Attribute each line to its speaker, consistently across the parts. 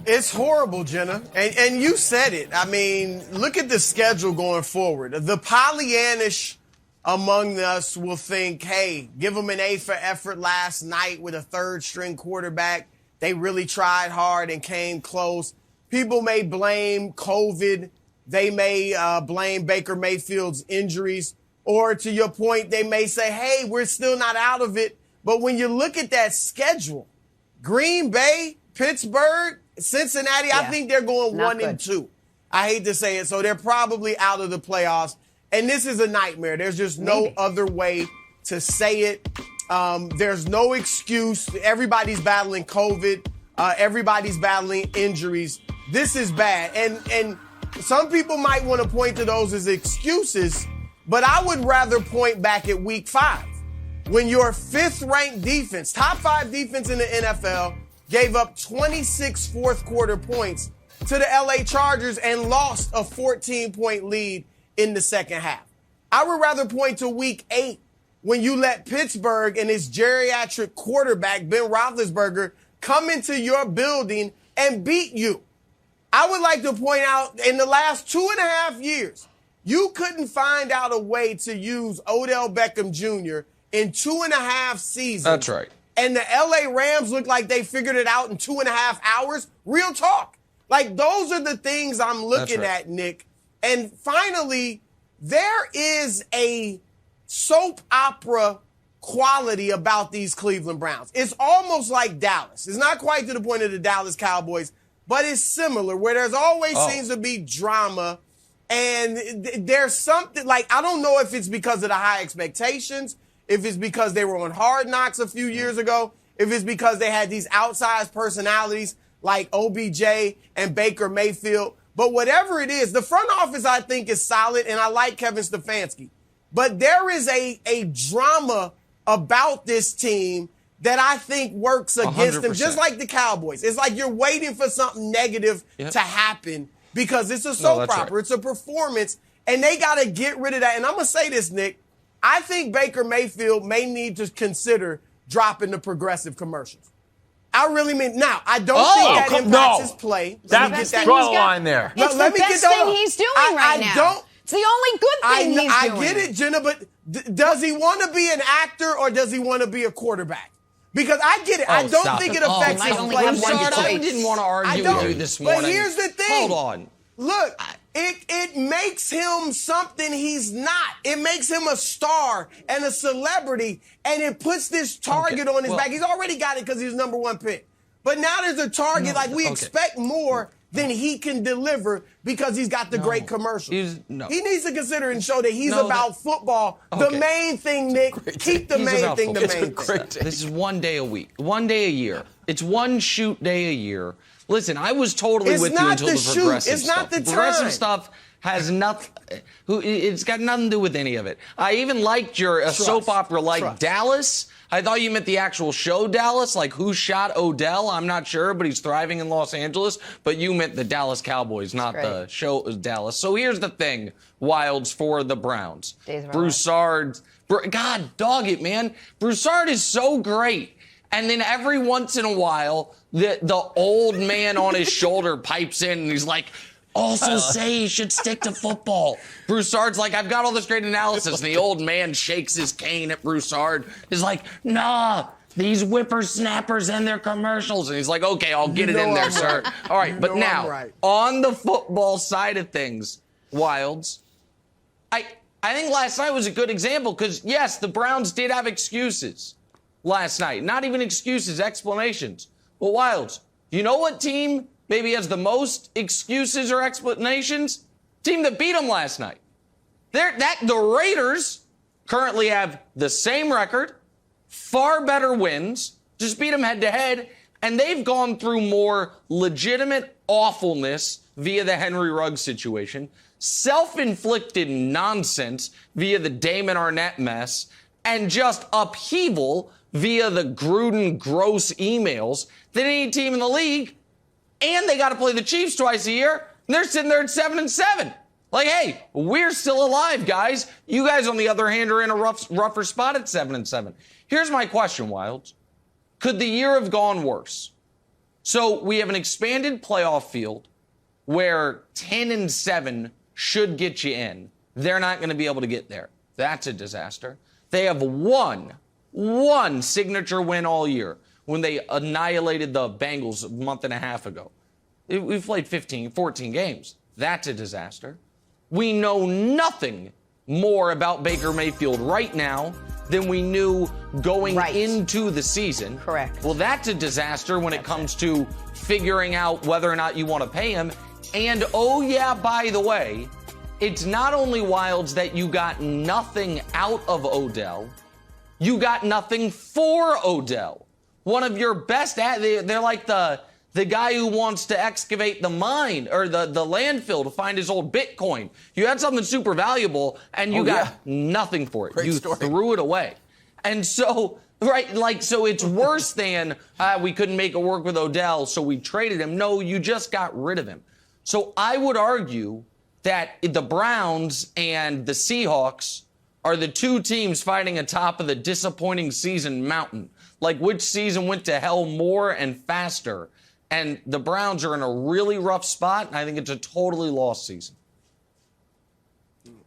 Speaker 1: It's horrible, Jenna. And you said it. I mean, look at the schedule going forward. The Pollyannish among us will think, hey, give them an A for effort last night with a third-string quarterback. They really tried hard and came close. People may blame COVID. They may blame Baker Mayfield's injuries. Or to your point, they may say, hey, we're still not out of it. But when you look at that schedule, Green Bay, Pittsburgh, Cincinnati, I think they're going 1-2. I hate to say it. So they're probably out of the playoffs. And this is a nightmare. There's just no other way to say it. There's no excuse. Everybody's battling COVID. Everybody's battling injuries. This is bad. And some people might want to point to those as excuses, but I would rather point back at week 5 when your 5th-ranked defense, top 5 defense in the NFL, gave up 26 fourth-quarter points to the LA Chargers and lost a 14-point lead in the second half. I would rather point to week 8 when you let Pittsburgh and his geriatric quarterback, Ben Roethlisberger, come into your building and beat you. I would like to point out in the last 2.5 years, you couldn't find out a way to use Odell Beckham Jr. in 2.5 seasons.
Speaker 2: That's right.
Speaker 1: And the LA Rams look like they figured it out in 2.5 hours. Real talk. Like, those are the things I'm looking at, Nick. And finally, there is a soap opera quality about these Cleveland Browns. It's almost like Dallas. It's not quite to the point of the Dallas Cowboys, but it's similar, where there's always seems to be drama. And there's something, like, I don't know if it's because of the high expectations, if it's because they were on Hard Knocks a few years ago, if it's because they had these outsized personalities like OBJ and Baker Mayfield. But whatever it is, the front office, I think, is solid, and I like Kevin Stefanski. But there is a drama about this team that I think works against 100%. Them, just like the Cowboys. It's like you're waiting for something negative to happen because it's a soap opera. Right. It's a performance, and they got to get rid of that. And I'm going to say this, Nick. I think Baker Mayfield may need to consider dropping the progressive commercials. I really mean, now, I don't think that impacts his play.
Speaker 3: That's the line there.
Speaker 4: It's the best thing he's doing right now. It's the only good thing he's doing.
Speaker 1: I get it, Jenna, but does he want to be an actor or does he want to be a quarterback? Because I get it. I don't think it affects his play.
Speaker 2: I didn't want to argue with you this morning.
Speaker 1: But here's the thing.
Speaker 2: Hold on.
Speaker 1: Look, it makes him something he's not. It makes him a star and a celebrity, and it puts this target on his back. He's already got it because he's number 1 pick. But now there's a target, we expect more than he can deliver because he's got the great commercials. He needs to consider and show that he's about football. The main thing, Nick, keep the main thing the main thing.
Speaker 2: This is 1 day a week, 1 day a year. It's one shoot day a year. Listen, I was totally with you until the progressive
Speaker 1: It's not the time.
Speaker 2: Progressive stuff has nothing. It's got nothing to do with any of it. I even liked your soap opera like Dallas. I thought you meant the actual show Dallas, like Who Shot Odell. I'm not sure, but he's thriving in Los Angeles. But you meant the Dallas Cowboys, not the show Dallas. So here's the thing, Wilds, for the Browns. Broussard, God, dog it, man. Broussard is so great. And then every once in a while, the old man on his shoulder pipes in and he's like, also say he should stick to football. Broussard's like, I've got all this great analysis. And the old man shakes his cane at Broussard. He's like, nah, these whippersnappers and their commercials. And he's like, okay, I'll get it in there, sir. All right, but now, on the football side of things, Wilds, I think last night was a good example because, yes, the Browns did have excuses last night. Not even excuses, explanations. But Wilds, you know what team maybe has the most excuses or explanations? Team that beat them last night. The Raiders currently have the same record, far better wins, just beat them head-to-head, and they've gone through more legitimate awfulness via the Henry Ruggs situation, self-inflicted nonsense via the Damon Arnett mess, and just upheaval via the Gruden gross emails than any team in the league. And they got to play the Chiefs twice a year. And they're sitting there at 7-7. Like, hey, we're still alive, guys. You guys, on the other hand, are in a rougher spot at 7-7. Here's my question, Wilds. Could the year have gone worse? So we have an expanded playoff field where 10-7 should get you in. They're not going to be able to get there. That's a disaster. They have one signature win all year when they annihilated the Bengals a month and a half ago. We've played 14 games. That's a disaster. We know nothing more about Baker Mayfield right now than we knew going into the season.
Speaker 4: Correct.
Speaker 2: Well, that's a disaster when it comes to figuring out whether or not you want to pay him. And, oh, yeah, by the way, it's not only Wilds that you got nothing out of Odell, you got nothing for Odell. One of your best, they're like the guy who wants to excavate the mine or the landfill to find his old Bitcoin. You had something super valuable and you got nothing for it.
Speaker 3: Great
Speaker 2: you
Speaker 3: story.
Speaker 2: threw it away. And so, so it's worse than we couldn't make it work with Odell, so we traded him. No, you just got rid of him. So I would argue that the Browns and the Seahawks are the two teams fighting atop of the disappointing season mountain. Like which season went to hell more and faster. And the Browns are in a really rough spot, and I think it's a totally lost season.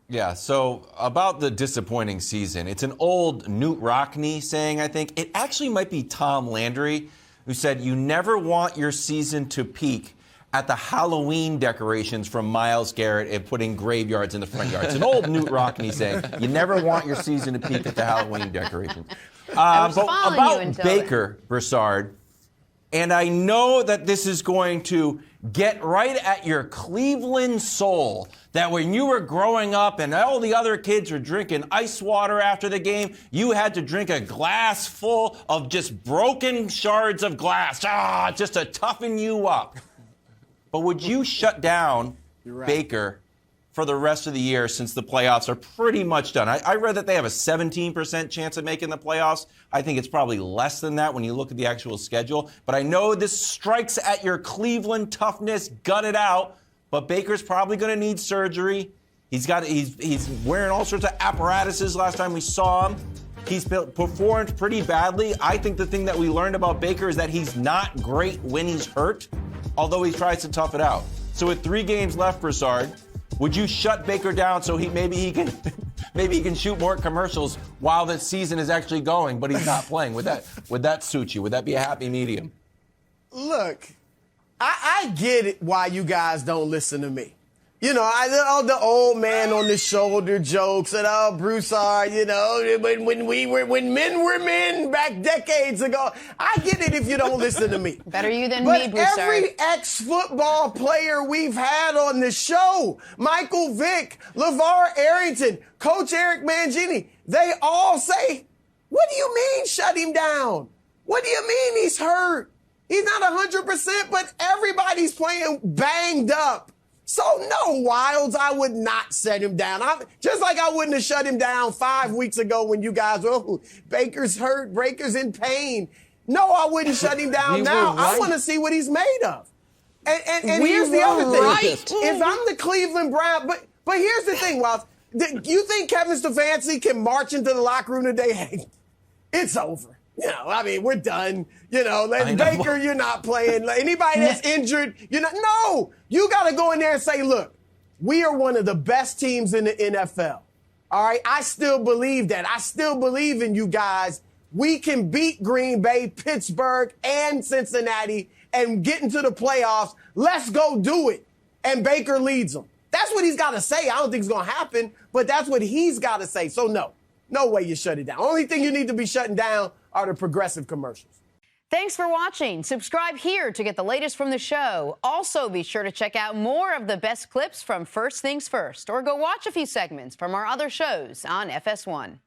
Speaker 3: Yeah, so about the disappointing season, it's an old Newt Rockne saying, I think. It actually might be Tom Landry, who said, you never want your season to peak at the Halloween decorations from Myles Garrett and putting graveyards in the front yard. It's an old Newt Rockne saying, you never want your season to peak at the Halloween decorations. But about Baker, Broussard, and I know that this is going to get right at your Cleveland soul, that when you were growing up and all the other kids were drinking ice water after the game, you had to drink a glass full of just broken shards of glass, just to toughen you up. But would you shut down Baker for the rest of the year since the playoffs are pretty much done? I read that they have a 17% chance of making the playoffs. I think it's probably less than that when you look at the actual schedule. But I know this strikes at your Cleveland toughness, gut it out. But Baker's probably going to need surgery. He's wearing all sorts of apparatuses last time we saw him. He's performed pretty badly. I think the thing that we learned about Baker is that he's not great when he's hurt, although he tries to tough it out. So with 3 games left, Broussard, would you shut Baker down so maybe he can shoot more commercials while the season is actually going, but he's not playing? Would that suit you? Would that be a happy medium?
Speaker 1: Look, I get it why you guys don't listen to me. You know, the old man on the shoulder jokes and Broussard, you know, when men were men back decades ago. I get it if you don't listen to me.
Speaker 4: Better you than
Speaker 1: but
Speaker 4: me, Broussard.
Speaker 1: Every ex-football player we've had on the show, Michael Vick, LeVar Arrington, Coach Eric Mangini, they all say, what do you mean shut him down? What do you mean he's hurt? He's not 100%, but everybody's playing banged up. So, no, Wilds, I would not shut him down. Just like I wouldn't have shut him down 5 weeks ago when you guys were, Baker's hurt, Baker's in pain. No, I wouldn't shut him down now. I want to see what he's made of. And here's the other thing. If I'm the Cleveland Browns, but here's the thing, Wilds. You think Kevin Stefanski can march into the locker room today? Hey, it's over. You know, I mean, we're done. You know, Baker, you're not playing. Anybody that's injured, no. You got to go in there and say, look, we are one of the best teams in the NFL. All right? I still believe that. I still believe in you guys. We can beat Green Bay, Pittsburgh, and Cincinnati and get into the playoffs. Let's go do it. And Baker leads them. That's what he's got to say. I don't think it's going to happen, but that's what he's got to say. So, no way you shut it down. Only thing you need to be shutting down are the progressive commercials.
Speaker 4: Thanks for watching. Subscribe here to get the latest from the show. Also, be sure to check out more of the best clips from First Things First, or go watch a few segments from our other shows on FS1.